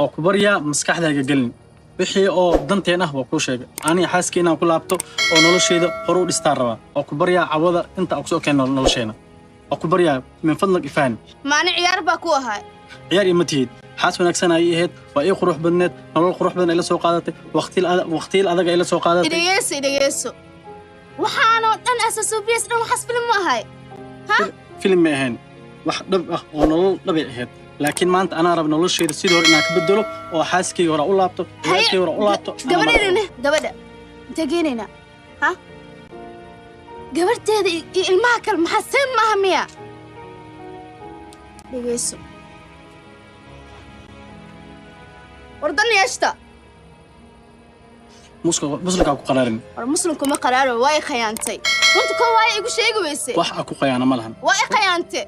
oo ku barya maskaxdaaga gelin wixii oo danteen ah waa ku sheegay ani xaaskiina ku laabto oo nolosheeda hor u dhistaa rabaa oo ku barya cawada inta aan soo keenno nolosheena oo ku barya min fadlan ifaan maana ciyaar baa ku ahay ciyaar imatiid xaas wanaagsan ay ahayd waa ay qurux badneed nolol qurux badan ay la soo qaadatay waqti adag ay la soo qaadatay dhageyso waxaanoo dhan asaaso biis dhan waxas filim ma ahay ha filim ma ahayn wax dhab ah oo nolol dhab ahayd laakiin maanta ana rab nolosheeda sidoo hore inaan ka bedelo oo xaaskii hore u laabto xaaskii hore u laabto gabadha tageynayna ha gabarteeda ilmaha kale maxaa seen maaha miya dhageyso wardan yeeshta muslimka ku qaraarin war muslimku ma qaraaro way khiyaantay runta ko way igu sheegi weysay wax ku khiyaana ma lahan way khiyaantay